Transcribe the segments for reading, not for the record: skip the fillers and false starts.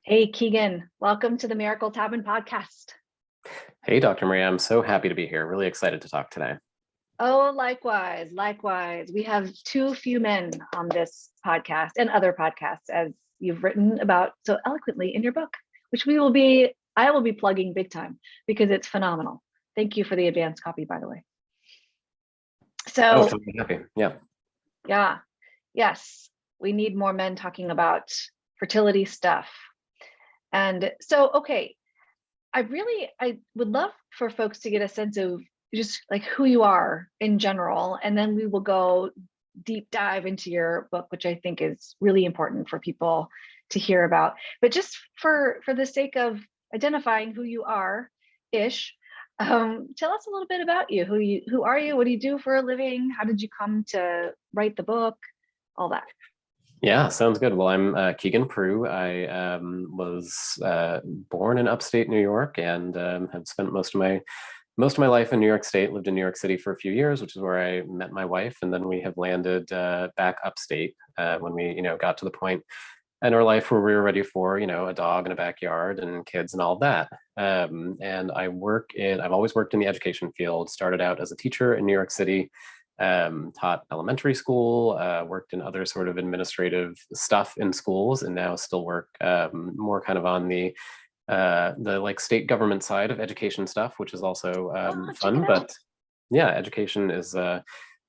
Hey, Keegan, welcome to the Miracles Happen Podcast. Hey, Dr. Maria, I'm so happy to be here. Really excited to talk today. Oh, likewise, likewise. We have too few men on this podcast and other podcasts, as you've written about so eloquently in your book, which I will be plugging big time because it's phenomenal. Thank you for the advanced copy, by the way. Oh, So, totally happy. Yeah. yeah, yes, we need more men talking about fertility stuff. And so, okay, I would love for folks to get a sense of just like who you are in general, and then we will go deep dive into your book, which I think is really important for people to hear about. But just for the sake of identifying who you are, ish, tell us a little bit about you. Who are you? What do you do for a living? How did you come to write the book? All that. Yeah, sounds good. Well, I'm Keegan Prue. I was born in upstate New York and have spent most of my life in New York State. Lived in New York City for a few years, which is where I met my wife, and then we have landed back upstate when we, got to the point in our life where we were ready for, a dog and a backyard and kids and all of that. And I've always worked in the education field. Started out as a teacher in New York City. Taught elementary school, worked in other sort of administrative stuff in schools, and now still work more kind of on the like state government side of education stuff, which is also fun. But yeah, education is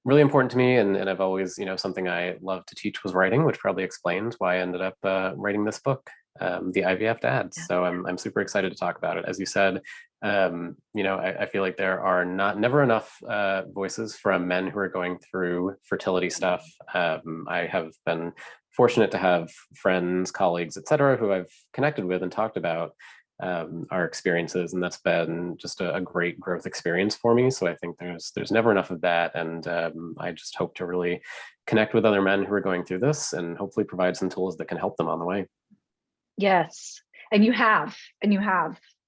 really important to me, and I've always, something I love to teach was writing, which probably explains why I ended up writing this book, the IVF Dad. So I'm super excited to talk about it. As you said, I feel like there are never enough voices from men who are going through fertility stuff. I have been fortunate to have friends, colleagues, et cetera, who I've connected with and talked about our experiences, and that's been just a great growth experience for me. So I think there's never enough of that, and I just hope to really connect with other men who are going through this, and hopefully provide some tools that can help them on the way. Yes, and you have.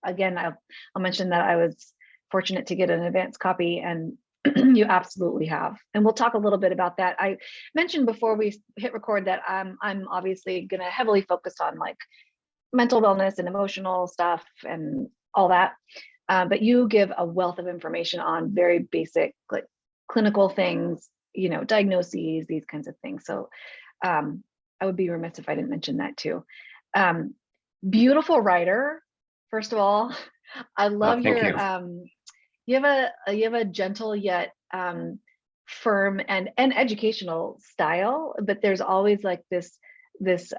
Again, I'll mention that I was fortunate to get an advanced copy, and you absolutely have. And we'll talk a little bit about that. I mentioned before we hit record that I'm obviously going to heavily focus on like mental wellness and emotional stuff and all that. But you give a wealth of information on very basic, like clinical things, diagnoses, these kinds of things. So I would be remiss if I didn't mention that too. Beautiful writer. First of all, I love Thank your you. you have a gentle yet firm and educational style, but there's always like this it's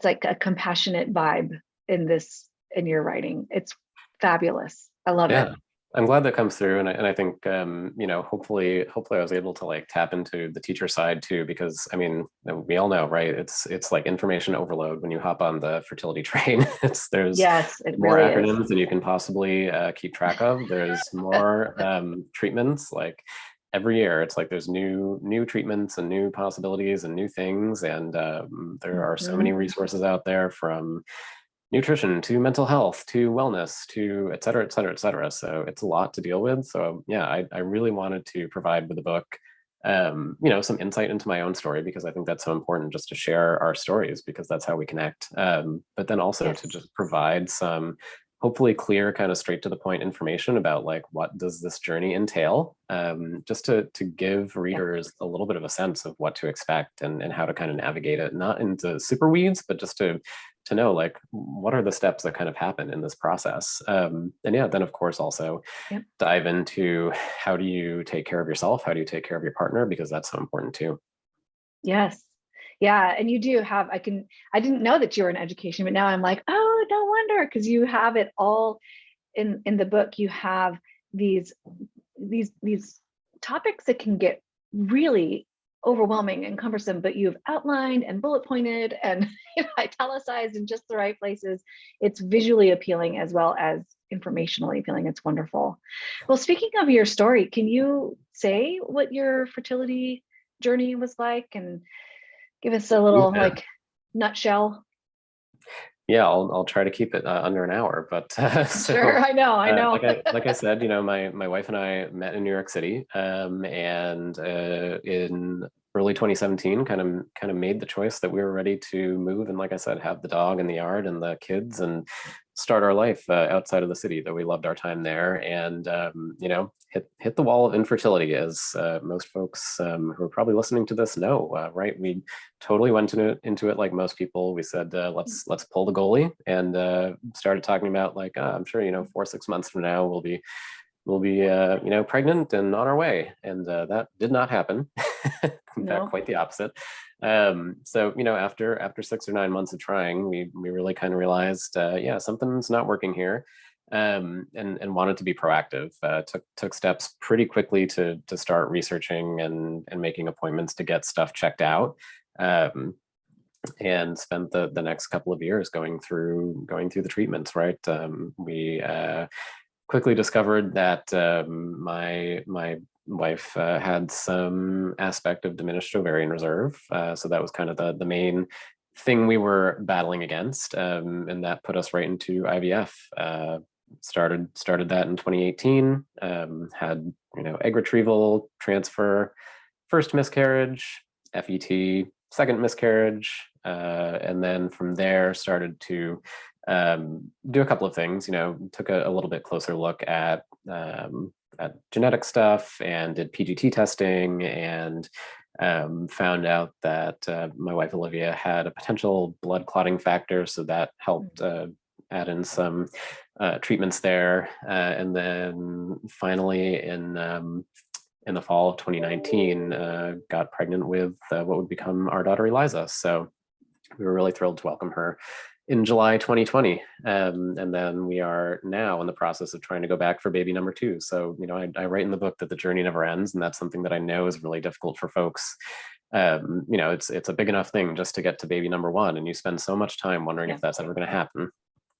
like a compassionate vibe in your writing. It's fabulous. I love it. Yeah, I'm glad that comes through, and I think hopefully I was able to like tap into the teacher side too, because I mean we all know, right? It's like information overload when you hop on the fertility train. There's Yes, it more really is. acronyms than you can possibly keep track of. There's more treatments like every year. It's like there's new treatments and new possibilities and new things, and there are so many Mhm. resources out there, from nutrition to mental health to wellness to et cetera, et cetera, et cetera. So it's a lot to deal with. So yeah, I really wanted to provide with the book, some insight into my own story, because I think that's so important, just to share our stories, because that's how we connect. But then also to Yes. just provide some hopefully clear, kind of straight to the point information about like, what does this journey entail? Just to give Yeah. readers a little bit of a sense of what to expect, and how to kind of navigate it, not into super weeds, but just to know like what are the steps that kind of happen in this process. And yeah, then of course also Yep. dive into how do you take care of yourself, how do you take care of your partner, because that's so important too. Yes. Yeah. And you do have, I didn't know that you were in education, but now I'm like, oh, no wonder, because you have it all in the book. You have these these topics that can get really overwhelming and cumbersome, but you've outlined and bullet pointed and italicized in just the right places. It's visually appealing as well as informationally appealing. It's wonderful. Well, speaking of your story, can you say what your fertility journey was like and give us a little Yeah. like nutshell? Yeah, I'll try to keep it under an hour. But Sure, I know, I know. like I said, my wife and I met in New York City, and in early 2017, kind of made the choice that we were ready to move, and like I said, have the dog in the yard and the kids, and start our life outside of the city. That we loved our time there, and hit the wall of infertility, as most folks who are probably listening to this know. Right, we totally went into it like most people. We said, let's pull the goalie, and started talking about like, I'm sure 4-6 months from now we'll be pregnant and on our way, and that did not happen. In fact, No. quite the opposite. So after 6 or 9 months of trying, we really kind of realized, yeah, something's not working here. And wanted to be proactive. Took steps pretty quickly to start researching and making appointments to get stuff checked out. And spent the next couple of years going through the treatments. Right, we quickly discovered that my wife had some aspect of diminished ovarian reserve. So that was kind of the main thing we were battling against, and that put us right into IVF. Started that in 2018. Had egg retrieval, transfer, first miscarriage, FET, second miscarriage, and then from there started to do a couple of things. Took a little bit closer look at genetic stuff, and did PGT testing, and found out that my wife Olivia had a potential blood clotting factor, so that helped add in some treatments there, and then finally in the fall of 2019, got pregnant with what would become our daughter Eliza. So we were really thrilled to welcome her in July 2020. And then we are now in the process of trying to go back for baby number 2. So, I write in the book that the journey never ends. And that's something that I know is really difficult for folks. It's a big enough thing just to get to baby number 1. And you spend so much time wondering if that's ever going to happen.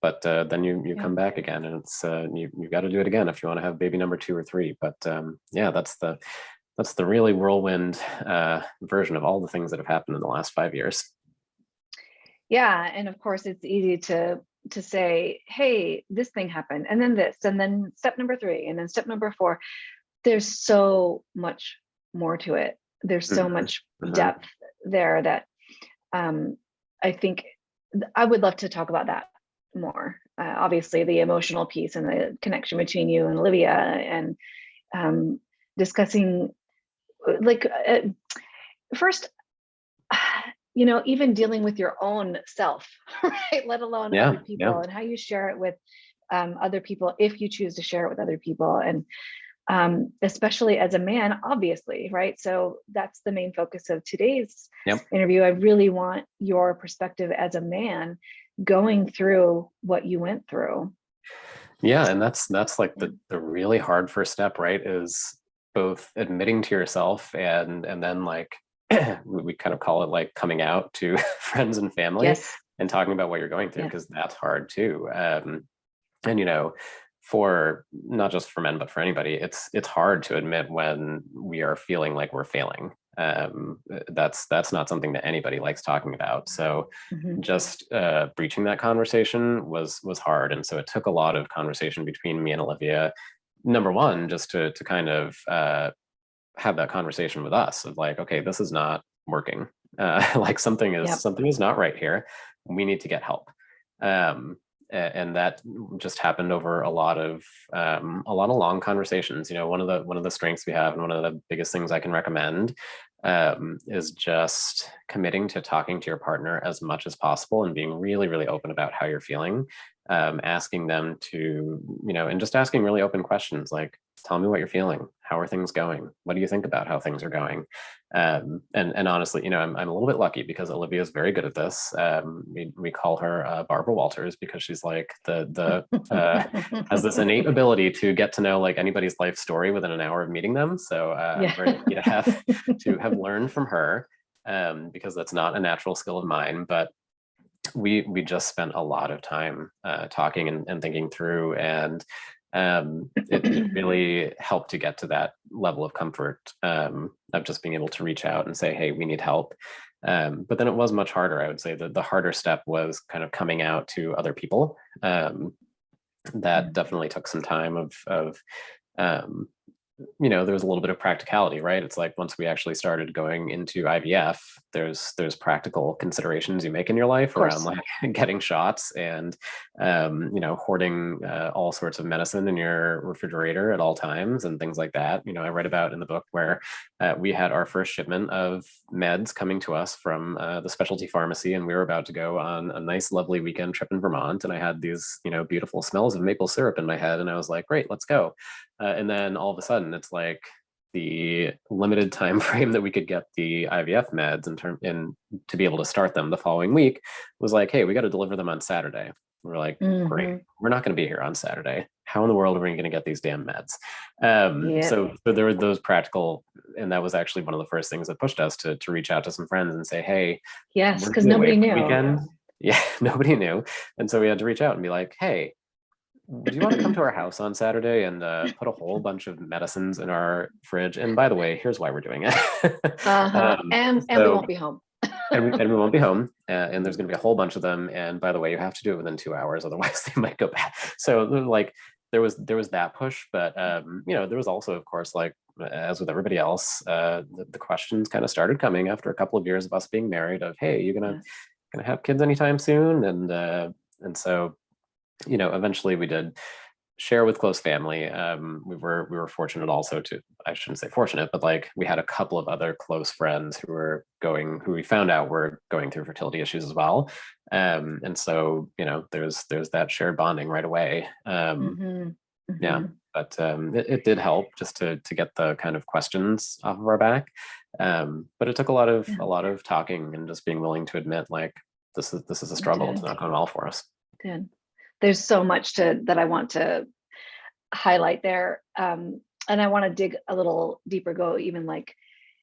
But then you come back again, and it's you got to do it again if you want to have baby number 2 or 3. But that's the really whirlwind version of all the things that have happened in the last 5 years. Yeah, and of course it's easy to say, hey, this thing happened, and then this, and then step number 3, and then step number 4. There's so much more to it. There's so much depth there that I think I would love to talk about that more. Obviously, the emotional piece and the connection between you and Olivia, and discussing first, even dealing with your own self, right? Let alone other people, and how you share it with other people, if you choose to share it with other people. And especially as a man, obviously, right? So that's the main focus of today's interview. I really want your perspective as a man going through what you went through. Yeah, and that's like the really hard first step, right? Is both admitting to yourself and then like we kind of call it like coming out to friends and family, and talking about what you're going through, because that's hard too. And for not just for men but for anybody, it's hard to admit when we are feeling like we're failing. That's not something that anybody likes talking about. So just breaching that conversation was hard, and so it took a lot of conversation between me and Olivia. Number one, just to kind of have that conversation with us of like, okay, this is not working. Like something is not right here. We need to get help. And that just happened over a lot of long conversations. One of the strengths we have, and one of the biggest things I can recommend, is just committing to talking to your partner as much as possible, and being really, really open about how you're feeling. Asking them to, and just asking really open questions like, tell me what you're feeling. How are things going? What do you think about how things are going? And honestly, I'm a little bit lucky because Olivia is very good at this. We call her Barbara Walters, because she's like the has this innate ability to get to know like anybody's life story within an hour of meeting them. So I'm very lucky to have learned from her, because that's not a natural skill of mine. But we just spent a lot of time talking and thinking through, and it really helped to get to that level of comfort, of just being able to reach out and say, hey, we need help. But then it was much harder. I would say that the harder step was kind of coming out to other people. That definitely took some time of there was a little bit of practicality, right? It's like once we actually started going into IVF, there's practical considerations you make in your life around like getting shots and hoarding all sorts of medicine in your refrigerator at all times and things like that. I read about in the book where we had our first shipment of meds coming to us from the specialty pharmacy, and we were about to go on a nice, lovely weekend trip in Vermont, and I had these beautiful smells of maple syrup in my head, and I was like, great, let's go. And then all of a sudden, it's like the limited time frame that we could get the IVF meds in to be able to start them the following week was like, hey, we got to deliver them on Saturday. We're like, great, we're not going to be here on Saturday. How in the world are we going to get these damn meds? So there were those practical, and that was actually one of the first things that pushed us to reach out to some friends and say, hey, yes, because nobody knew. Yeah, nobody knew, and so we had to reach out and be like, hey, do you want to come to our house on Saturday and put a whole bunch of medicines in our fridge? And by the way, here's why we're doing it. And we won't be home. and we won't be home. And there's going to be a whole bunch of them. And by the way, you have to do it within 2 hours, otherwise they might go bad. So like there was that push, but there was also, of course, like as with everybody else, the questions kind of started coming after a couple of years of us being married. Of hey, you gonna have kids anytime soon? And so. Eventually we did share with close family. We were fortunate also to, I shouldn't say fortunate, but like we had a couple of other close friends who we found out were going through fertility issues as well. And so, there's that shared bonding right away. Yeah, but it did help just to get the kind of questions off of our back. But it took a lot of talking and just being willing to admit like, this is a struggle. It's not going well for us. Good. There's so much that I want to highlight there. And I want to dig a little deeper, go even like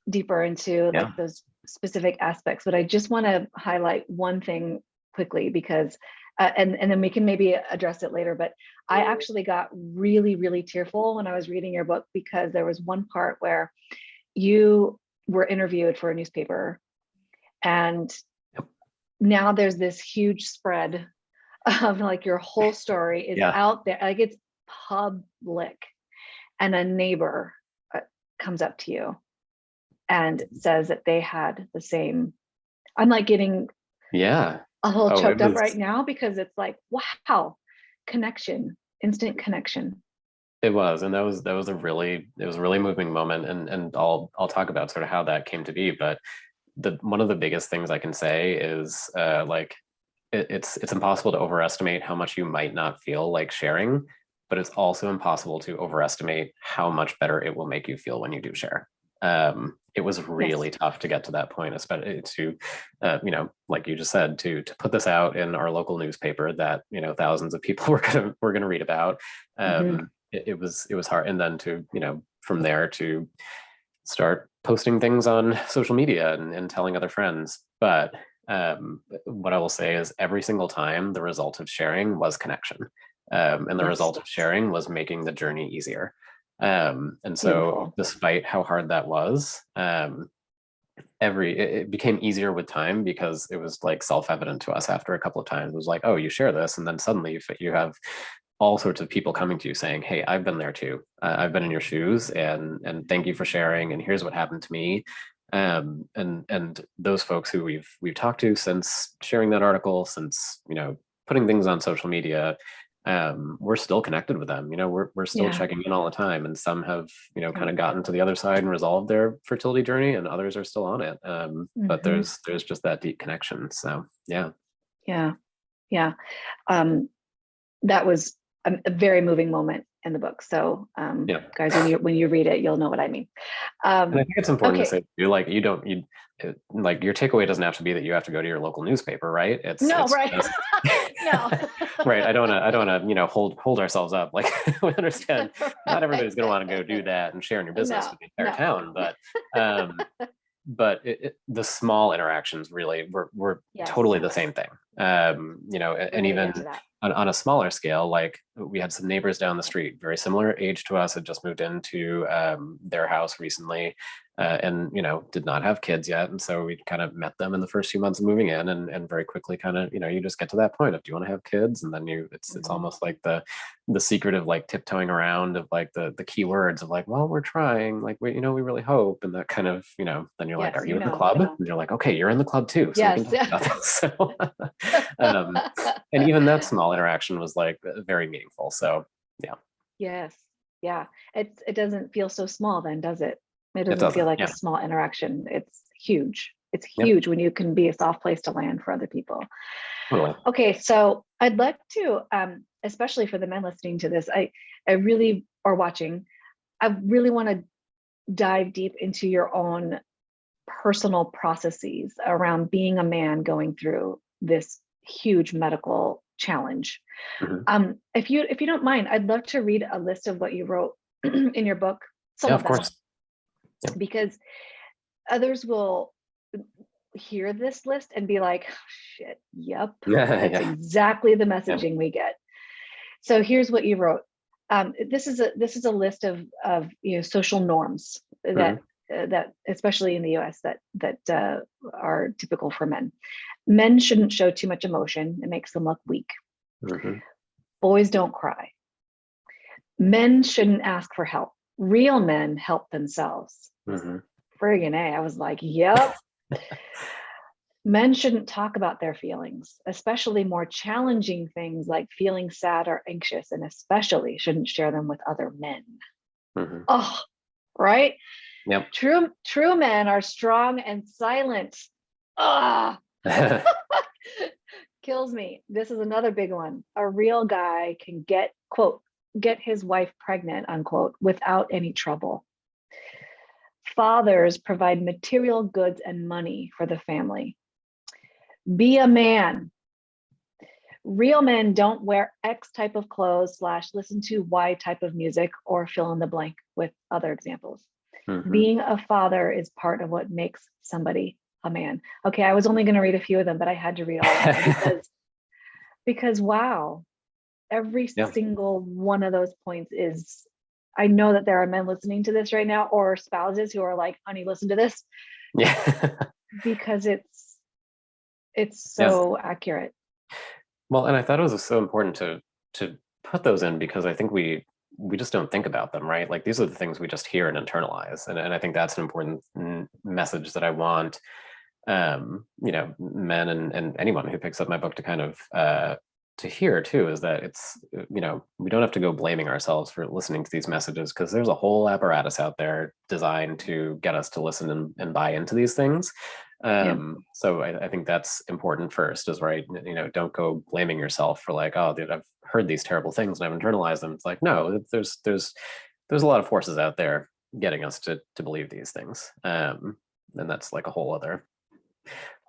deeper into like those specific aspects. But I just want to highlight one thing quickly because, and then we can maybe address it later, but I actually got really, really tearful when I was reading your book because there was one part where you were interviewed for a newspaper and now there's this huge spread of like your whole story is out there, like it's public, and a neighbor comes up to you and says that they had the same. I'm like getting a little choked up right now because it's like, wow, connection, instant connection. It was, and that was a really moving moment, and I'll talk about sort of how that came to be. But one of the biggest things I can say is like. It's impossible to overestimate how much you might not feel like sharing, but it's also impossible to overestimate how much better it will make you feel when you do share. It was really tough to get to that point, especially to, like you just said, to put this out in our local newspaper that thousands of people were gonna read about. It was hard, and then to from there to start posting things on social media and telling other friends, but. What I will say is every single time the result of sharing was connection. And the result of sharing was making the journey easier. And so despite how hard that was, it became easier with time because it was like self-evident to us after a couple of times. It was like, oh, you share this. And then suddenly you have all sorts of people coming to you saying, hey, I've been there too. I've been in your shoes and thank you for sharing. And here's what happened to me. And those folks who we've talked to since sharing that article, since putting things on social media, we're still connected with them. We're still checking in all the time, and some have kind of gotten to the other side and resolved their fertility journey, and others are still on it. But there's just that deep connection. So yeah. That was a very moving moment in the book. So guys, when you read it, you'll know what I mean. And I think it's important to say like like your takeaway doesn't have to be that you have to go to your local newspaper, right? Right. No. Right. I don't want to hold ourselves up. Like we understand not everybody's going to want to go do that and share in your business with the entire town, but the small interactions really were totally the same thing. And even on a smaller scale, like we had some neighbors down the street, very similar age to us, had just moved into their house recently. and did not have kids yet, and so we kind of met them in the first few months of moving in, and very quickly kind of you just get to that point of, do you want to have kids? And then it's almost like the secret of like tiptoeing around of like the key words of like, well, we're trying, like we really hope, and that kind of then you're like, Yes, are you in the club? And you're like, okay, you're in the club too, so we Yes. can talk about this. So and even that small interaction was like very meaningful. So yeah. Yes. Yeah. It doesn't feel so small then, does it? It It doesn't feel doesn't. like Yeah. a small interaction. It's huge. It's Yep. huge when you can be a soft place to land for other people. Totally. Okay, so I'd like to, especially for the men listening to this, I really, or watching, I really want to dive deep into your own personal processes around being a man going through this huge medical challenge. Mhm. If you don't mind, I'd love to read a list of what you wrote in your book, some Yeah, of of them, course. Yep. because others will hear this list and be like, shit, yep, that's Yeah. exactly the Yeah. messaging we get. So here's what you wrote. This is a list of social norms that that especially in the US that are typical for men. Men shouldn't show too much emotion. It makes them look weak. Mhm. Boys don't cry. Men shouldn't ask for help. Real men help themselves. Mhm. Friggin' A. I was like, yep. Men shouldn't talk about their feelings, especially more challenging things like feeling sad or anxious, and especially shouldn't share them with other men. Mhm. Oh, right? Yep. True men are strong and silent. Ah, kills me. This is another big one. A real guy can get his wife pregnant, unquote, without any trouble. Fathers provide material goods and money for the family. Be a man. Real men don't wear X type of clothes / listen to Y type of music, or fill in the blank with other examples. Mhm. Being a father is part of what makes somebody a man. Okay, I was only going to read a few of them, but I had to read all of them because wow, every Yeah. single one of those points is, I know that there are men listening to this right now, or spouses who are like, honey, listen to this, Yeah. because it's Yeah. so accurate. Well, and I thought it was so important to put those in, because I think we just don't think about them, right? Like these are the things we just hear and internalize, and I think that's an important message that I want men and anyone who picks up my book to kind of to hear too, is that it's we don't have to go blaming ourselves for listening to these messages, because there's a whole apparatus out there designed to get us to listen and buy into these things. So I think that's important first, is right. Don't go blaming yourself for like, oh, dude, I've heard these terrible things and I've internalized them. It's like, no, there's a lot of forces out there getting us to believe these things. And that's like a whole other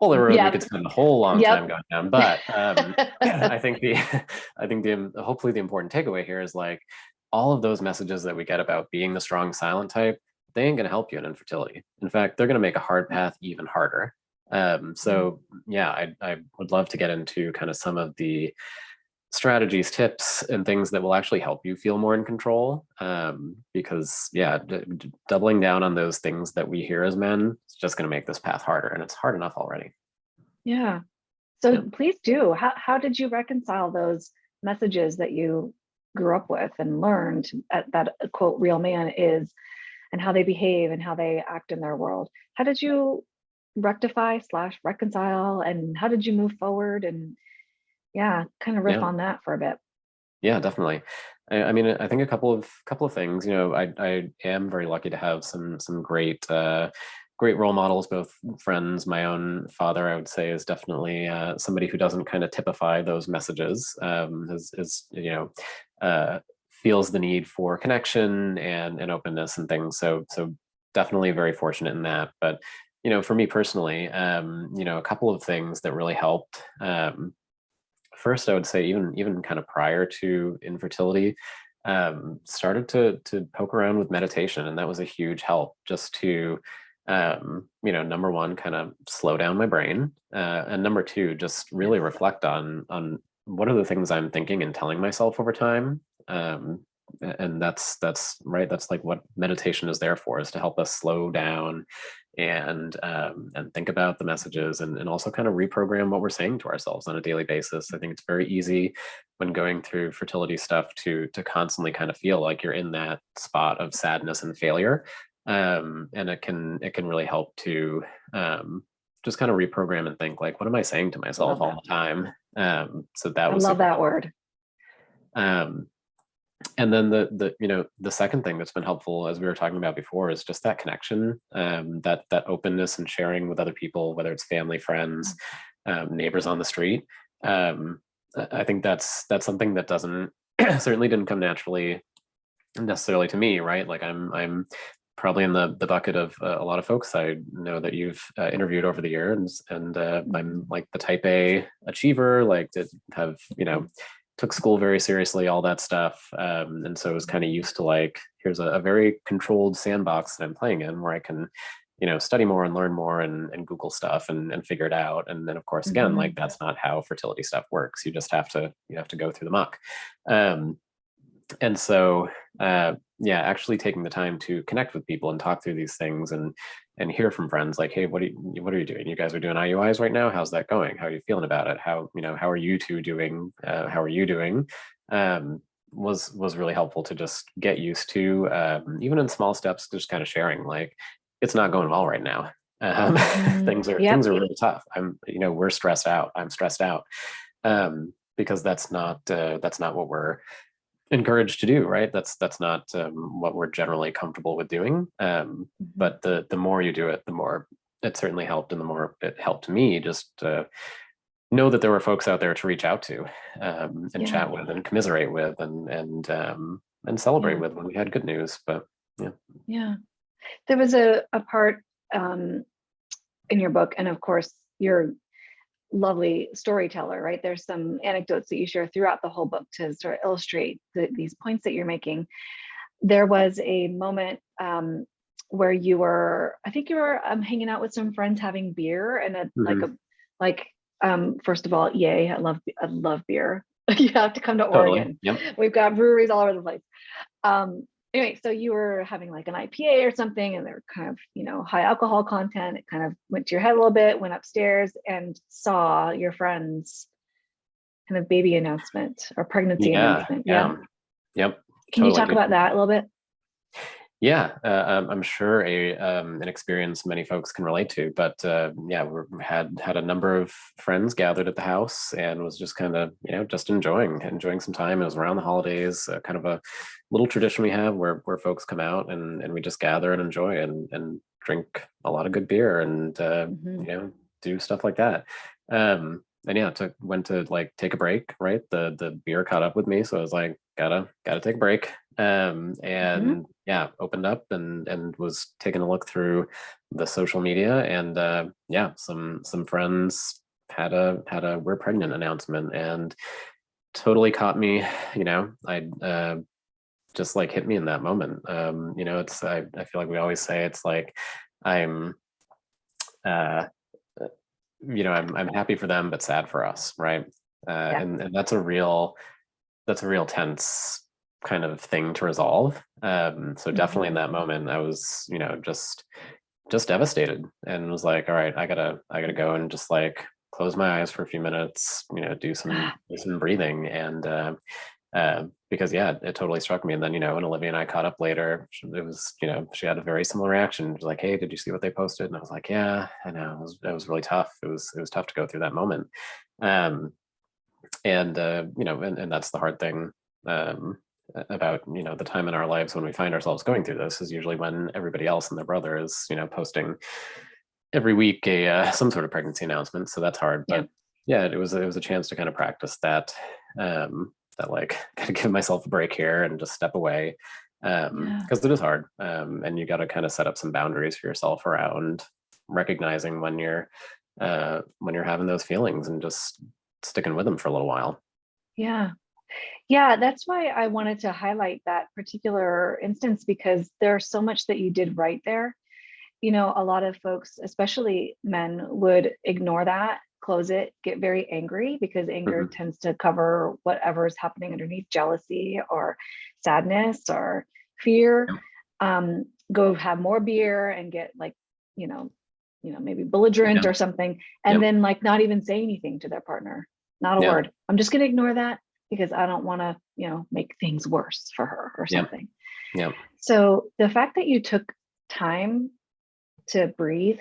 road we Yep. could spend a whole long time Yep. going down. But I think hopefully the important takeaway here is like, all of those messages that we get about being the strong silent type, they ain't going to help you in infertility. In fact, they're going to make a hard path even harder. So yeah, I would love to get into kind of some of the strategies, tips, and things that will actually help you feel more in control. Because yeah, doubling down on those things that we hear as men is just going to make this path harder, and it's hard enough already. Yeah. So Yeah. please do. How did you reconcile those messages that you grew up with and learned that quote real man is, and how they behave and how they act in their world? How did you rectify / reconcile, and how did you move forward? And yeah, kind of riff Yeah. on that for a bit. Yeah, definitely. I mean, I think a couple of things. I am very lucky to have some great role models, both friends. My own father, I would say, is definitely somebody who doesn't kind of typify those messages. Feels the need for connection and openness and things. So definitely very fortunate in that. But for me personally, a couple of things that really helped. First, I would say even kind of prior to infertility, started to poke around with meditation, and that was a huge help, just to number one, kind of slow down my brain, and number two, just really reflect on what are the things I'm thinking and telling myself over time. and that's right. That's like what meditation is there for, is to help us slow down and think about the messages, and also kind of reprogram what we're saying to ourselves on a daily basis. I think it's very easy when going through fertility stuff to constantly kind of feel like you're in that spot of sadness and failure. And it can really help to just kind of reprogram and think like, what am I saying to myself Love all that. the time? So that I was love super that helpful. word. And then the second thing that's been helpful, as we were talking about before, is just that connection, that openness and sharing with other people, whether it's family, friends, neighbors on the street. I think that's something that doesn't certainly didn't come naturally necessarily to me, right? Like I'm probably in the bucket of a lot of folks I know that you've interviewed over the years, and I'm like the type A achiever, like that have took school very seriously, all that stuff, and so I was kind of used to like, here's a very controlled sandbox that I'm playing in, where I can study more and learn more and Google stuff and figure it out. And then of course, again, like that's not how fertility stuff works. You just have to go through the muck. And so yeah, actually taking the time to connect with people and talk through these things and hear from friends like, hey, what are you doing? You guys are doing IUIs right now. How's that going? How are you feeling about it? How are you two doing? How are you doing? Was really helpful to just get used to, even in small steps, just kind of sharing like, it's not going well right now. Things are really tough. We're stressed out. I'm stressed out, because that's not what we're encouraged to do, right? That's not what we're generally comfortable with doing. But the more you do it, the more it certainly helped, and the more it helped me just know that there were folks out there to reach out to, and chat with and commiserate with and celebrate with when we had good news. But yeah, there was a part in your book, and of course you're lovely storyteller, right? There's some anecdotes that you share throughout the whole book to sort of illustrate these points that you're making. There was a moment where I think you were hanging out with some friends having beer, and first of all, yay! I love beer. You have to come to Oregon. Yep. We've got breweries all over the place. Anyway, so you were having like an IPA or something, and they're kind of, high alcohol content. It kind of went to your head a little bit, went upstairs and saw your friend's kind of baby announcement or pregnancy announcement. Yeah. Yep. Can you talk about that a little bit? Yeah, I'm sure an experience many folks can relate to. But yeah, we had a number of friends gathered at the house, and was just kind of just enjoying some time. It was around the holidays, kind of a little tradition we have where folks come out and we just gather and enjoy and drink a lot of good beer and do stuff like that. And yeah, went to like take a break, right? The beer caught up with me, so I was like, gotta take a break. And yeah, opened up and was taking a look through the social media, and yeah, some friends had a we're pregnant announcement, and totally caught me. I just like hit me in that moment. It's I feel like we always say it's like I'm I'm happy for them but sad for us, right? And that's a real tense kind of thing to resolve. So definitely in that moment I was just devastated, and was like, all right, I gotta go and just like close my eyes for a few minutes, do some breathing, and because yeah, it totally struck me. And then when Olivia and I caught up later, it was she had a very similar reaction. It was like, hey, did you see what they posted? And I was like, yeah, I know. It was really tough. It was tough to go through that moment. And and that's the hard thing about the time in our lives when we find ourselves going through this, is usually when everybody else and their brother is posting every week some sort of pregnancy announcement. So that's hard. But yeah, it was a chance to kind of practice that, that like gotta give myself a break here and just step away, because it is hard, and you got to kind of set up some boundaries for yourself around recognizing when you're having those feelings, and just sticking with them for a little while. Yeah, that's why I wanted to highlight that particular instance, because there's so much that you did right there. A lot of folks, especially men, would ignore that close it, get very angry, because anger Mhm. tends to cover whatever is happening underneath, jealousy or sadness or fear. Yep. Go have more beer and get like, you know, maybe belligerent Yeah. or something, and Yep. then like not even say anything to their partner, not a Yeah. word. I'm just going to ignore that because I don't want to, make things worse for her or Yep. something. Yep. So the fact that you took time to breathe,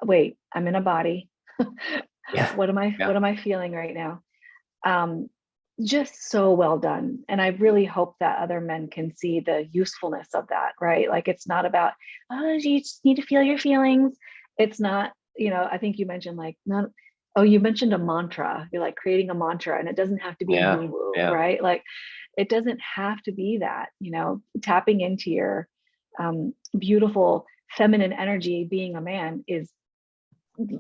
wait, I'm in a body. Yeah. What am I Yeah. what am I feeling right now? Um, just so well done. And I really hope that other men can see the usefulness of that, right? Like it's not about, oh, you just need to feel your feelings. It's not, I think you mentioned like not, oh, you mentioned a mantra. You're like creating a mantra, and it doesn't have to be Yeah. woo-woo, Yeah. right? Like it doesn't have to be that, tapping into your beautiful feminine energy, being a man is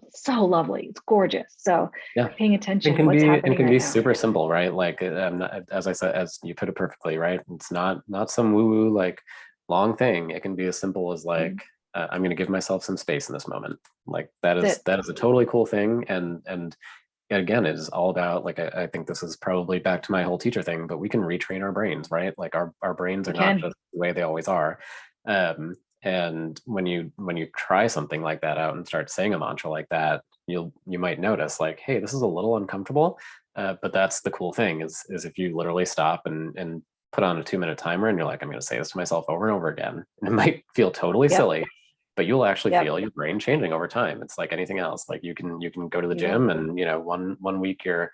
so lovely. It's gorgeous. So Yeah. paying It attention, can what's be it happening can right be now. super simple, right? Like as I said, as you put it perfectly, right? It's not some woo woo like long thing. It can be as simple as Mhm. like I'm going to give myself some space in this moment. Like that That's is it. that is a totally cool thing, and again, it is all about like I think this is probably back to my whole teacher thing, but we can retrain our brains, right? Like our brains We are not can. just the way they always are. Um, and when you try something like that out and start saying a mantra like that, you might notice like, hey, this is a little uncomfortable. But that's the cool thing is if you literally stop and put on a 2-minute timer and you're like, I'm going to say this to myself over and over again. And it might feel totally Yep. silly, but you'll actually Yep. feel your brain changing over time. It's like anything else. Like you can go to the You will. gym and one week you're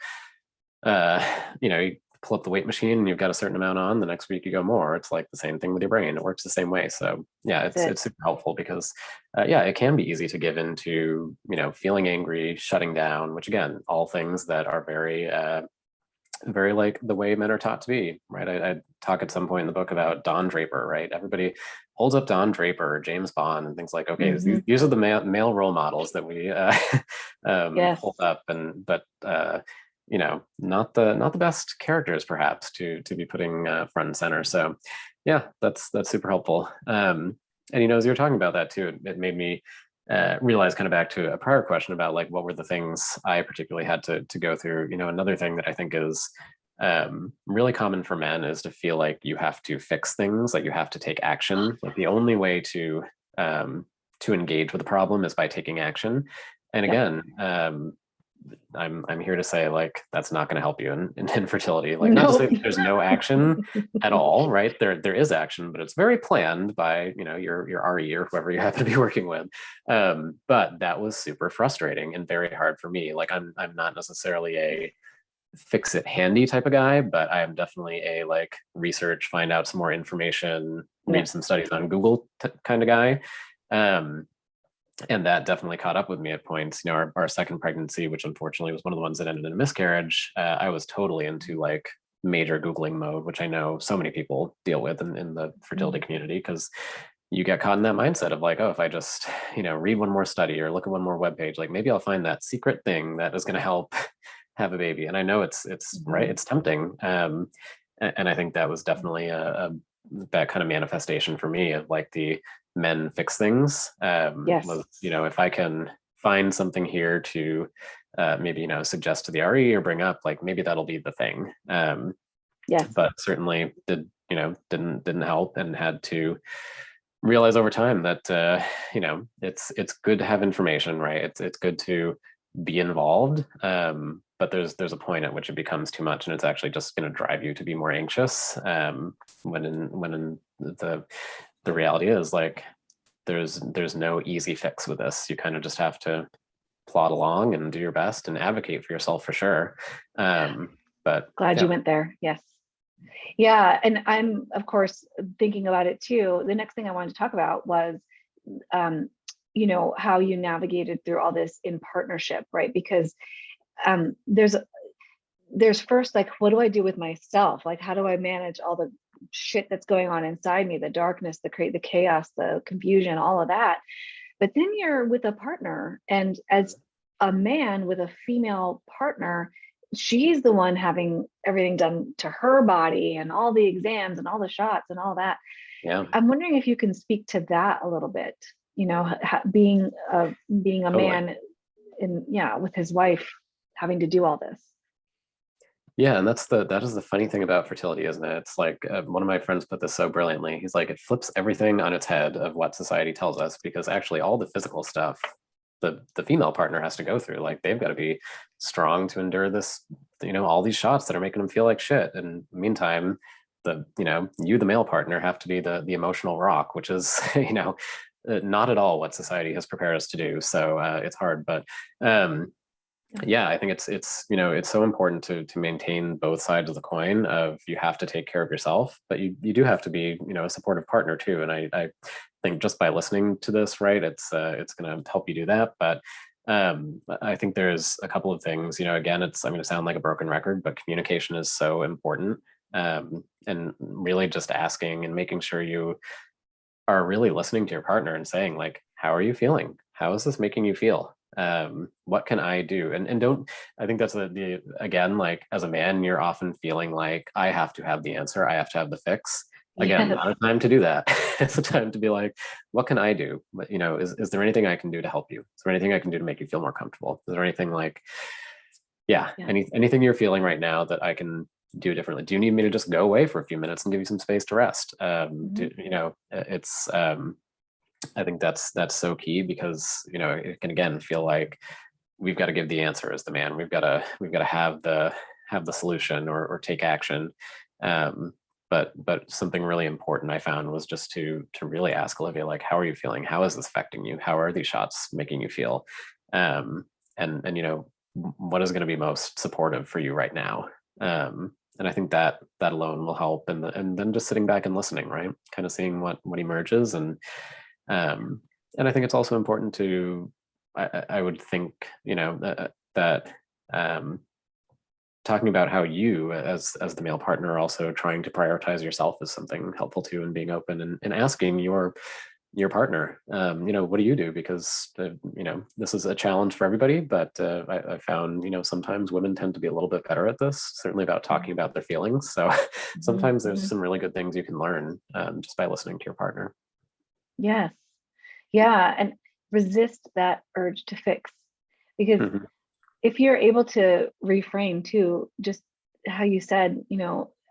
you pull up the weight machine and you've got a certain amount on, the next week you go more. It's like the same thing with your brain. It works the same way. So yeah, That's it. it's super helpful because yeah, it can be easy to give into, feeling angry, shutting down, which again, all things that are very like the way men are taught to be, right? I talk at some point in the book about Don Draper, right? Everybody holds up Don Draper or James Bond and things like, okay, Hmm. these are the male role models that we Yes. hold up, and but not the best characters perhaps to be putting front and center. So yeah, that's super helpful. And as you're talking about that too, it made me realize, kind of back to a prior question about like what were the things I particularly had to go through. Another thing that I think is really common for men is to feel like you have to fix things, like you have to take action. Like the only way to engage with the problem is by taking action. And Yep. again, I'm here to say like that's not going to help you in infertility. Like not to say Nope. that there's no action at all, right? There is action, but it's very planned by your RE or whoever you happen to be working with. But that was super frustrating and very hard for me. Like I'm not necessarily a fix it handy type of guy, but I am definitely a like research, find out some more information, read Yes. some studies on Google kind of guy. Um, and that definitely caught up with me at points. Our second pregnancy, which unfortunately was one of the ones that ended in a miscarriage, I was totally into like major Googling mode, which I know so many people deal with in the fertility Mhm. community, because you get caught in that mindset of like, oh, if I just, read one more study or look at one more webpage, like maybe I'll find that secret thing that is going to help have a baby. And I know it's right, Mhm. it's tempting. And I think that was definitely that kind of manifestation for me of like the men fix things, Yes. was, if I can find something here to maybe, suggest to the RE or bring up, like maybe that'll be the thing. Yes. But certainly didn't help, and had to realize over time that it's good to have information, right? It's good to be involved, but there's a point at which it becomes too much, and it's actually just going to drive you to be more anxious, when in the reality is like there's no easy fix with this. You kind of just have to plod along and do your best and advocate for yourself for sure. But Glad yeah. you went there. Yes. Yeah. And I'm, of course, thinking about it too. The next thing I wanted to talk about was, um, how you navigated through all this in partnership, right? Because there's first, like, what do I do with myself? Like, how do I manage all the shit that's going on inside me, the darkness, the chaos, the confusion, all of that. But then you're with a partner, and as a man with a female partner, she's the one having everything done to her body and all the exams and all the shots and all that. Yeah, I'm wondering if you can speak to that a little bit. Being a totally. man with his wife having to do all this. Yeah, and that is the funny thing about fertility, isn't it? It's like one of my friends put this so brilliantly. He's like, it flips everything on its head of what society tells us, because actually all the physical stuff the female partner has to go through, like they've got to be strong to endure this, all these shots that are making them feel like shit. And meantime, you, the male partner, have to be the emotional rock, which is, not at all what society has prepared us to do. So it's hard, but yeah, I think it's so important to maintain both sides of the coin of, you have to take care of yourself, but you do have to be, a supportive partner too. And I think just by listening to this, right, it's going to help you do that. But I think there's a couple of things, again, I'm going to sound like a broken record, but communication is so important. And really just asking and making sure you are really listening to your partner and saying, like, how are you feeling? How is this making you feel? What can I do? And don't, I think that's the again, like as a man, you're often feeling like, I have to have the answer, I have to have the fix. Again, Yes. not a time to do that. It's a time to be like, what can I do? But, is there anything I can do to help you? Is there anything I can do to make you feel more comfortable? Is there anything like, anything you're feeling right now that I can do differently? Do you need me to just go away for a few minutes and give you some space to rest? It's I think that's so key, because it can again feel like we've got to give the answer as the man. We've got to have the solution or take action. But something really important I found was just to really ask Olivia, like, how are you feeling? How is this affecting you? How are these shots making you feel? And what is going to be most supportive for you right now? And I think that alone will help. And then just sitting back and listening, right? Kind of seeing what emerges. And I think it's also important to, I would think, that talking about how you as the male partner are also trying to prioritize yourself is something helpful too, and being open and asking your partner, what do you do? Because, this is a challenge for everybody, but I found, sometimes women tend to be a little bit better at this, certainly about talking about their feelings. So sometimes there's some really good things you can learn just by listening to your partner. Yes. Yeah. And resist that urge to fix, because if you're able to reframe too, just how you said,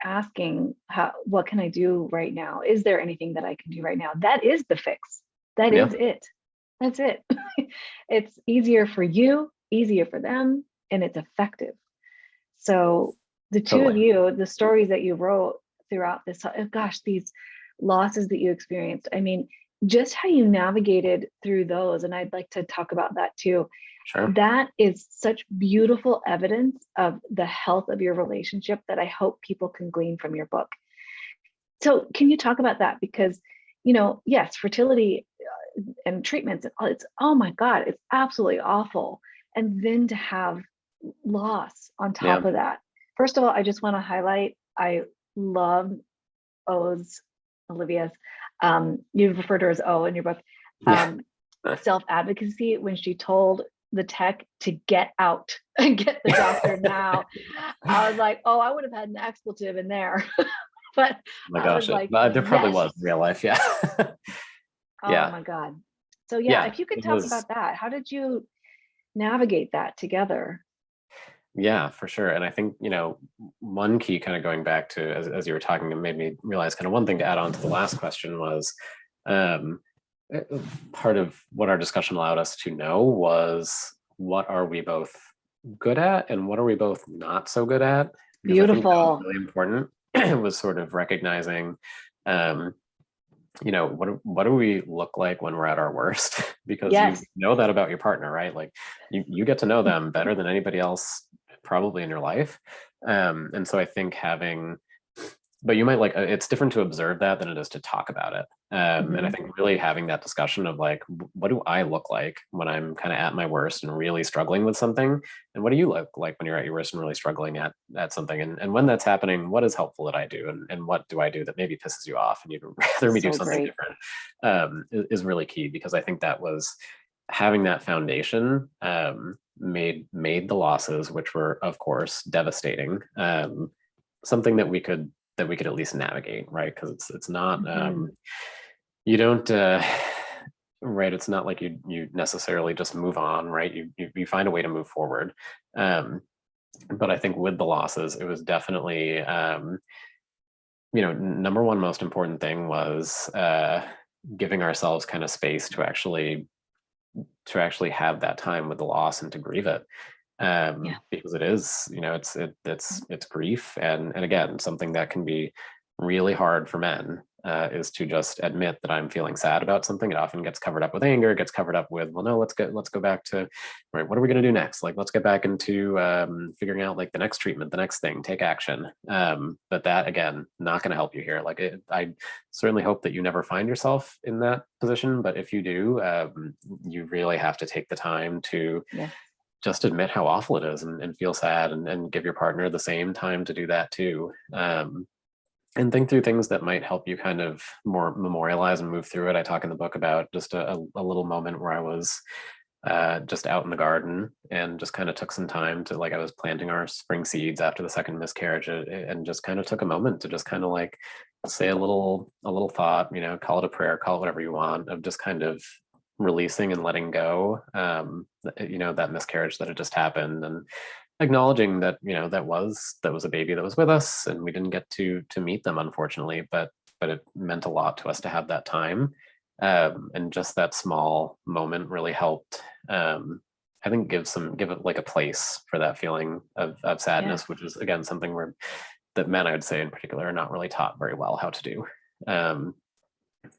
asking what can I do right now? Is there anything that I can do right now? That is the fix. That is it. That's it. It's easier for you, easier for them, and it's effective. So the two of you, the stories that you wrote throughout this, these losses that you experienced, I mean, just how you navigated through those. And I'd like to talk about that too. Sure. That is such beautiful evidence of the health of your relationship that I hope people can glean from your book. So can you talk about that? Because, yes, fertility and treatments, it's, oh my God, it's absolutely awful. And then to have loss on top of that. First of all, I just want to highlight, I love Olivia's, you refer to her as O in your book, self-advocacy when she told the tech to get out and get the doctor now. I was like, oh, I would have had an expletive in there. But oh my gosh, there probably was in real life. Yeah. Oh my God. So if you could talk about that, how did you navigate that together? Yeah, for sure. And I think, one key, kind of going back to, as you were talking, it made me realize kind of one thing to add on to the last question was, part of what our discussion allowed us to know was, what are we both good at and what are we both not so good at? Because beautiful. I think that was really important. Was sort of recognizing, what do we look like when we're at our worst? Because you know that about your partner, right? Like you get to know them better than anybody else probably in your life. And so I think but you might it's different to observe that than it is to talk about it. And I think really having that discussion of like, what do I look like when I'm kind of at my worst and really struggling with something? And what do you look like when you're at your worst and really struggling at something? And when that's happening, what is helpful that I do? And what do I do that maybe pisses you off and you'd rather me do something different, is really key, because I think that was having that foundation, made the losses, which were of course devastating, something that we could at least navigate, right? Because it's not, you don't, right. It's not like you necessarily just move on, right? You find a way to move forward. But I think with the losses, it was definitely, number one most important thing was giving ourselves kind of space to actually have that time with the loss and to grieve it. Yeah. Because it is, it's grief, and again, something that can be really hard for men, is to just admit that I'm feeling sad about something. It often gets covered up with anger, gets covered up with, well, no, let's go back to, right, what are we going to do next? Like, let's get back into figuring out like the next treatment, the next thing, take action. But that, again, not going to help you here. Like, I certainly hope that you never find yourself in that position, but if you do, you really have to take the time to Yes. just admit how awful it is, and feel sad, and give your partner the same time to do that too. And think through things that might help you kind of more memorialize and move through it. I talk in the book about just a little moment where I was just out in the garden and just kind of took some time to, like, I was planting our spring seeds after the second miscarriage, and just kind of took a moment to just kind of like say a little thought, call it a prayer, call it whatever you want, of just kind of releasing and letting go, that miscarriage that had just happened, and acknowledging that, that was a baby that was with us, and we didn't get to meet them, unfortunately, but it meant a lot to us to have that time. And just that small moment really helped, I think, give it like a place for that feeling of sadness, Yes. which is, again, something that men, I would say in particular, are not really taught very well how to do.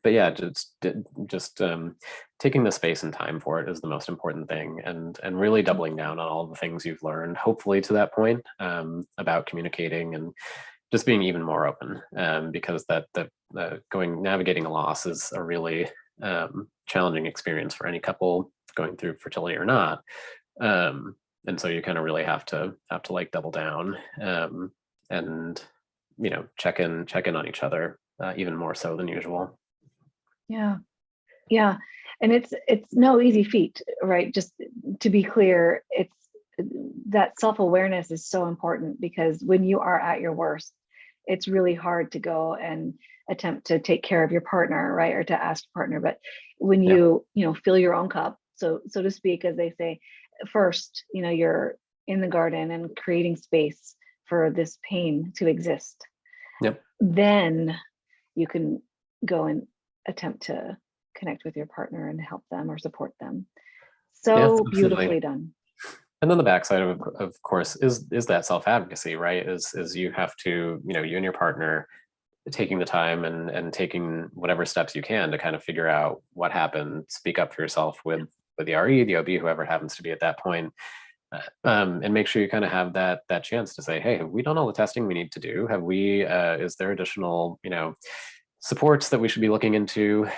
But yeah, just taking the space and time for it is the most important thing, and really doubling down on all the things you've learned, hopefully to that point, about communicating and just being even more open, because that navigating a loss is a really challenging experience for any couple, going through fertility or not. And so you kind of really have to like double down, and check in on each other, even more so than usual. Yeah. Yeah. And it's no easy feat, right? Just to be clear, it's that self-awareness is so important, because when you are at your worst, it's really hard to go and attempt to take care of your partner, right? Or to ask your partner. But when Yeah. you fill your own cup, so to speak, as they say, first, you're in the garden and creating space for this pain to exist. Yep. Then you can go and attempt to connect with your partner and help them or support them. Yeah, So absolutely. beautifully done. And then the backside of course, is that self-advocacy, right? Is you have to, you and your partner taking the time and taking whatever steps you can to kind of figure out what happened, speak up for yourself with the RE, the OB, whoever it happens to be at that point, and make sure you kind of have that chance to say, hey, have we done all the testing we need to do? Have we, is there additional, supports that we should be looking into?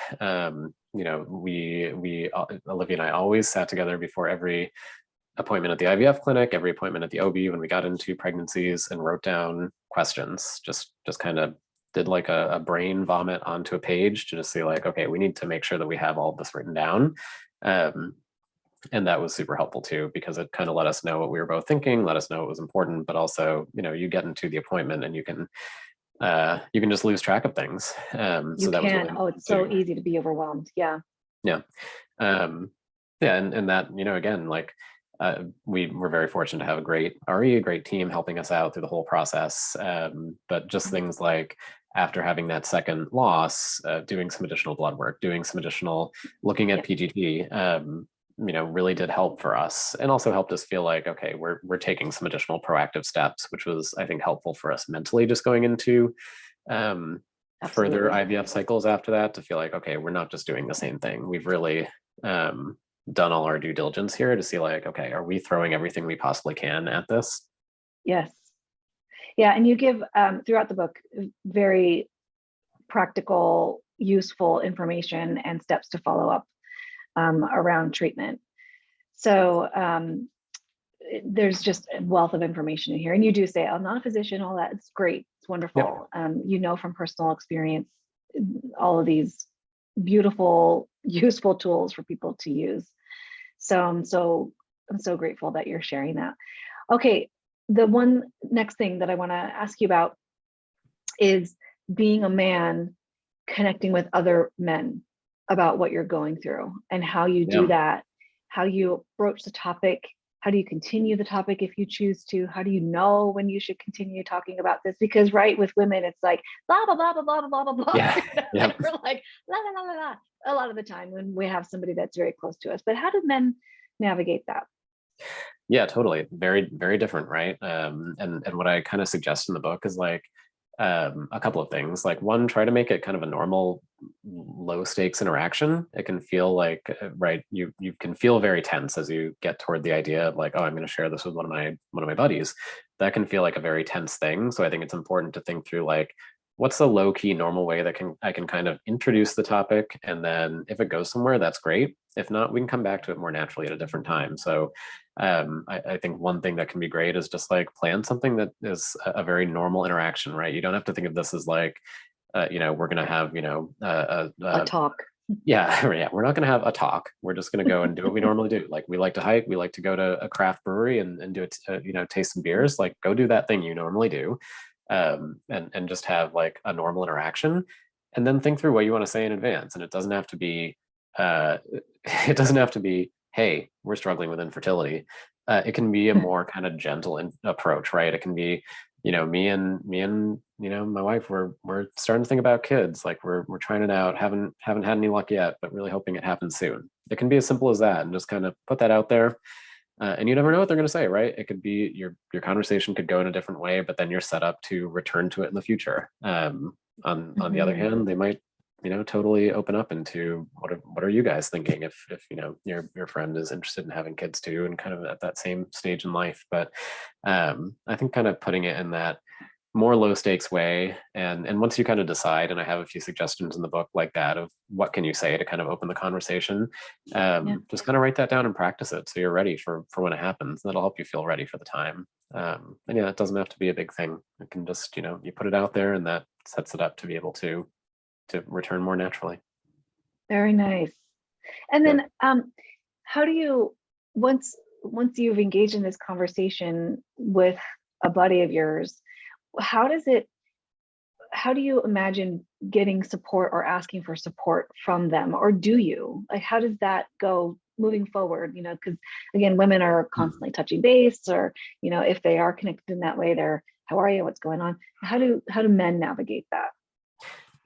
We Olivia and I always sat together before every appointment at the IVF clinic, every appointment at the OB when we got into pregnancies, and wrote down questions, just kind of did like a brain vomit onto a page to just say, like, okay, we need to make sure that we have all of this written down. And that was super helpful too, because it kind of let us know what we were both thinking, let us know what was important, but also, you get into the appointment and you can just lose track of things. You So that was really can. Oh, it's so easy to be overwhelmed. Yeah. yeah. Yeah. And that, again, like, we were very fortunate to have a great RE, a great team helping us out through the whole process. But just things like, after having that second loss, doing some additional blood work, doing some additional looking at PGT, really did help for us, and also helped us feel like, okay, we're taking some additional proactive steps, which was, I think, helpful for us mentally, just going into further IVF cycles after that, to feel like, okay, we're not just doing the same thing. We've really done all our due diligence here to see, like, okay, are we throwing everything we possibly can at this? Yes. Yeah. And you give throughout the book very practical, useful information and steps to follow up around treatment. So there's just a wealth of information in here. And you do say, I'm not a physician, all that. It's great. It's wonderful. Yep. From personal experience, all of these beautiful, useful tools for people to use. So I'm so grateful that you're sharing that. Okay. The one next thing that I want to ask you about is being a man connecting with other men. about what you're going through and how you do that, how you broach the topic. How do you continue the topic if you choose to? How do you know when you should continue talking about this? Because right, with women, it's like blah, blah, blah, blah, blah, blah, blah, blah. Yeah. Yeah. We're like, la, la, la, la, la, a lot of the time when we have somebody that's very close to us. But how do men navigate that? Yeah, totally. Very, very different, right? And what I kind of suggest in the book is like a couple of things. Like one, try to make it kind of a normal, low stakes interaction. It can feel like right, you can feel very tense as you get toward the idea of like, oh, I'm going to share this with one of my buddies. That can feel like a very tense thing. So I think it's important to think through like, what's the low key normal way that I can kind of introduce the topic, and then if it goes somewhere, that's great. If not, we can come back to it more naturally at a different time. So I think one thing that can be great is just like plan something that is a very normal interaction, right? You don't have to think of this as like, we're going to have, A talk. yeah, yeah, we're not going to have a talk. We're just going to go and do what we normally do. Like we like to hike, we like to go to a craft brewery and do it, taste some beers. Like go do that thing you normally do, and just have like a normal interaction, and then think through what you want to say in advance. And it doesn't have to be, it doesn't have to be, hey, we're struggling with infertility. It can be a more kind of gentle approach, right? It can be, me and my wife, we're starting to think about kids. Like we're trying it out. Haven't had any luck yet, but really hoping it happens soon. It can be as simple as that, and just kind of put that out there. And you never know what they're going to say, right? It could be your conversation could go in a different way, but then you're set up to return to it in the future. On the other hand, they might, totally open up into what are you guys thinking if your friend is interested in having kids too, and kind of at that same stage in life. But I think kind of putting it in that more low stakes way, and once you kind of decide, and I have a few suggestions in the book like that of what can you say to kind of open the conversation, just kind of write that down and practice it so you're ready for when it happens. That'll help you feel ready for the time. And yeah, it doesn't have to be a big thing. It can just, you put it out there, and that sets it up to be able to return more naturally. Very nice. And then how do you, once you've engaged in this conversation with a buddy of yours, how do you imagine getting support or asking for support from them? Or do you? Like, how does that go moving forward? Because again, women are constantly touching base, or, if they are connected in that way, they're, how are you? What's going on? How do men navigate that?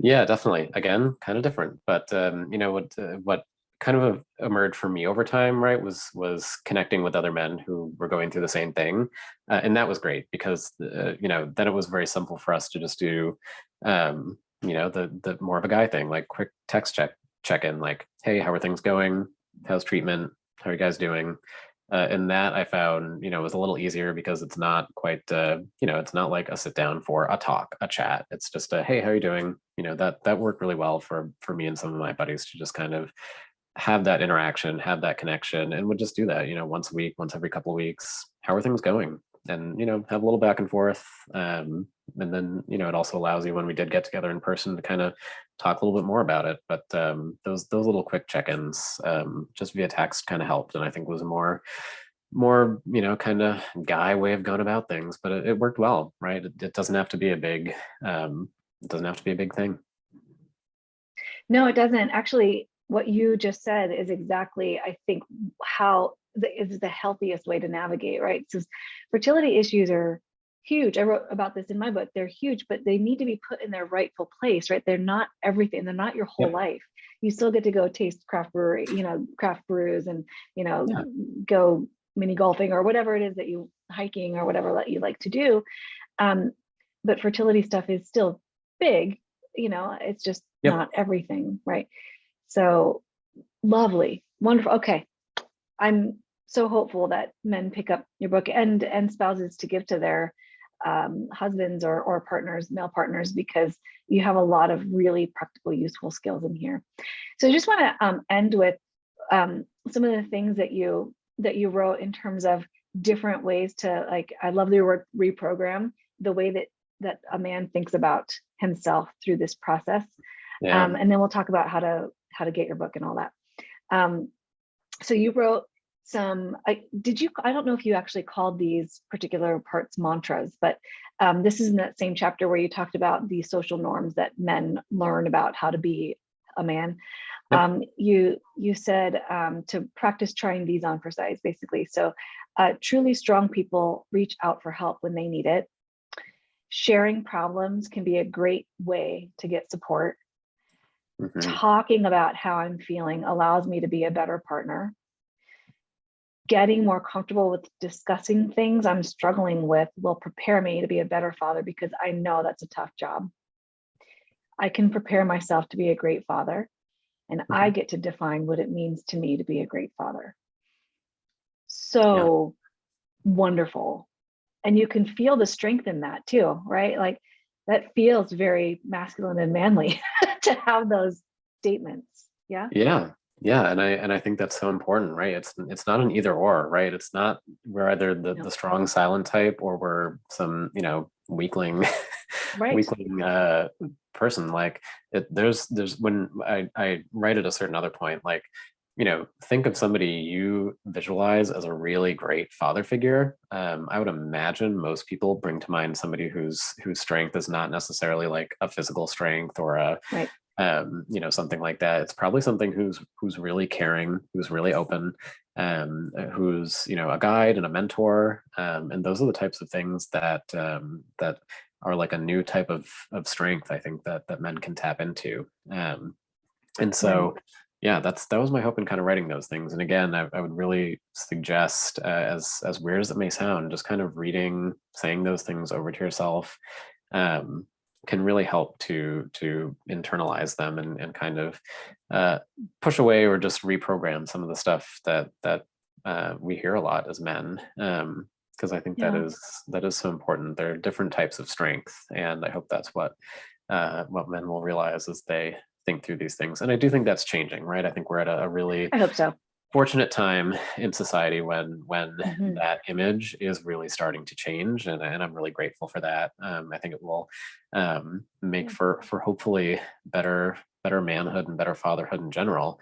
Yeah, definitely. Again, kind of different, but what kind of emerged for me over time, right, was connecting with other men who were going through the same thing, and that was great because then it was very simple for us to just do, the more of a guy thing, like quick text check in, like, hey, how are things going? How's treatment? How are you guys doing? And that I found, was a little easier because it's not quite, it's not like a sit down for a talk, a chat. It's just a, hey, how are you doing? That worked really well for me and some of my buddies to just kind of have that interaction, have that connection, and would just do that, once a week, once every couple of weeks. How are things going? And, have a little back and forth. And then, it also allows you, when we did get together in person, to kind of talk a little bit more about it. But those little quick check-ins, just via text, kind of helped. And I think was a more, kind of guy way of going about things, but it worked well, right? It doesn't have to be a big, thing. No, it doesn't. Actually, what you just said is exactly, I think, how is the healthiest way to navigate, right? So fertility issues are huge. I wrote about this in my book. They're huge, but they need to be put in their rightful place, right? They're not everything. They're not your whole life. You still get to go taste craft brews and, go mini golfing or whatever it is that you hiking or whatever that you like to do. But fertility stuff is still big, it's just not everything, right? So lovely, wonderful. Okay. I'm so hopeful that men pick up your book and spouses to give to their husbands or partners, male partners, because you have a lot of really practical, useful skills in here. So I just want to end with some of the things that you wrote in terms of different ways to, like, I love the word reprogram, the way that a man thinks about himself through this process. And then we'll talk about how to get your book and all that. So you wrote some, I don't know if you actually called these particular parts mantras, but this is in that same chapter where you talked about the social norms that men learn about how to be a man. Yep. You said to practice trying these on for size, basically. So truly strong people reach out for help when they need it. Sharing problems can be a great way to get support. Mhm. Talking about how I'm feeling allows me to be a better partner. Getting more comfortable with discussing things I'm struggling with will prepare me to be a better father, because I know that's a tough job. I can prepare myself to be a great father, and I Mhm. get to define what it means to me to be a great father. Yeah. So wonderful. And you can feel the strength in that too, right? Like that feels very masculine and manly to have those statements. Yeah. Yeah. Yeah. And I think that's so important, right? It's not an either or, right? It's not we're either the No. strong silent type or we're some, weakling Right. weakling person. Like there's when I write at a certain other point, like, think of somebody you visualize as a really great father figure. I would imagine most people bring to mind somebody whose strength is not necessarily like a physical strength or a Right. something like that. It's probably something who's really caring, who's really open, who's a guide and a mentor, and those are the types of things that are like a new type of strength. I think that men can tap into, and Right. so yeah, that was my hope in kind of writing those things. And again, I would really suggest, as weird as it may sound, just kind of reading, saying those things over to yourself. Um, can really help to internalize them and kind of push away or just reprogram some of the stuff that we hear a lot as men, because I think that Yeah. is so important. There are different types of strength, and I hope that's what men will realize as they think through these things. And I do think that's changing, right? I think we're at a really I hope so. fortunate time in society when Mhm. that image is really starting to change, and I'm really grateful for that. I think it will make Yeah. for hopefully better manhood and better fatherhood in general,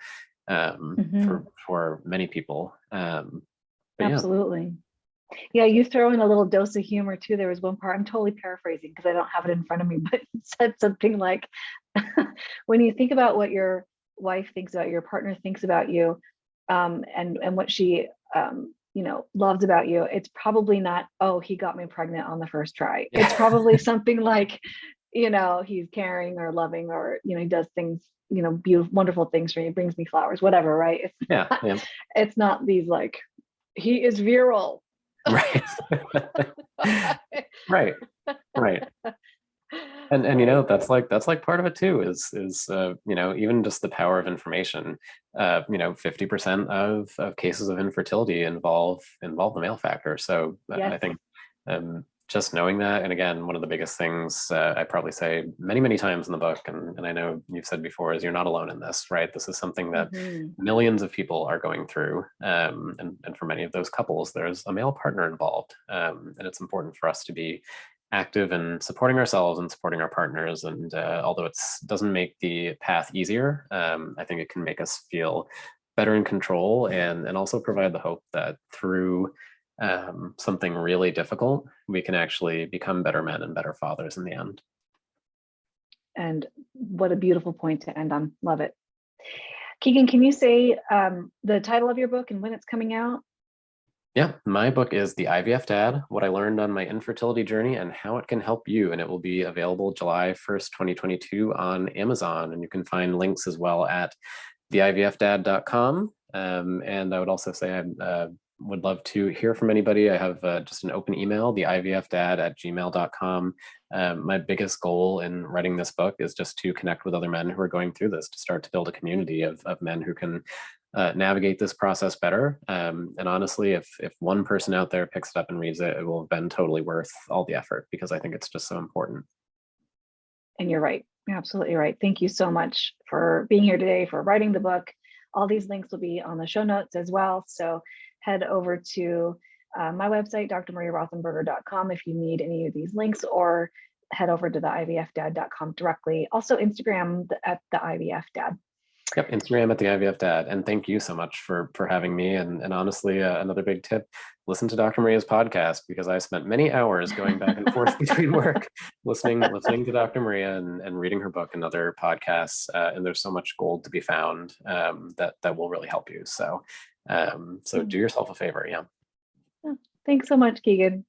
Mhm. for many people. But yeah. Absolutely. Yeah, you throw in a little dose of humor too. There was one part, I'm totally paraphrasing because I don't have it in front of me, but it said something like, when you think about what your wife thinks about you, your partner thinks about you, and what she loves about you, it's probably not, oh, he got me pregnant on the first try. It's probably something like, he's caring or loving, or he does things, beautiful, wonderful things for me, brings me flowers, whatever, right? Yeah, Not, yeah. it's not these like, he is virile. Right. Right. Right. And Right. that's like part of it too, is even just the power of information. 50% of cases of infertility involve the male factor. So I Yes. think just knowing that, and again, one of the biggest things I probably say many, many times in the book, and I know you've said before, is you're not alone in this, right? This is something that Hmm. millions of people are going through, and for many of those couples, there's a male partner involved, and it's important for us to be active in supporting ourselves and supporting our partners. And although it doesn't make the path easier, I think it can make us feel better in control, and also provide the hope that through something really difficult, we can actually become better men and better fathers in the end. And what a beautiful point to end on. Love it. Keegan, can you say the title of your book and when it's coming out? Yeah, my book is The IVF Dad: What I Learned on My Infertility Journey and How It Can Help You. And it will be available July 1st, 2022 on Amazon. And you can find links as well at theivfdad.com. And I would also say I would love to hear from anybody. I have just an open email, theivfdad@gmail.com. My biggest goal in writing this book is just to connect with other men who are going through this, to start to build a community of men who can navigate this process better. And honestly, if one person out there picks it up and reads it, it will have been totally worth all the effort, because I think it's just so important. And you're right. You're absolutely right. Thank you so much for being here today, for writing the book. All these links will be on the show notes as well. So head over to my website, drmariarothenberger.com, if you need any of these links, or head over to the ivfdad.com directly. Also Instagram at the IVF Dad. Yep, Instagram at the IVF Dad. And thank you so much for having me. And honestly, another big tip: listen to Dr. Maria's podcast, because I spent many hours going back and forth between work, listening to Dr. Maria and reading her book and other podcasts. And there's so much gold to be found that will really help you. So do yourself a favor. Yeah. Thanks so much, Keegan.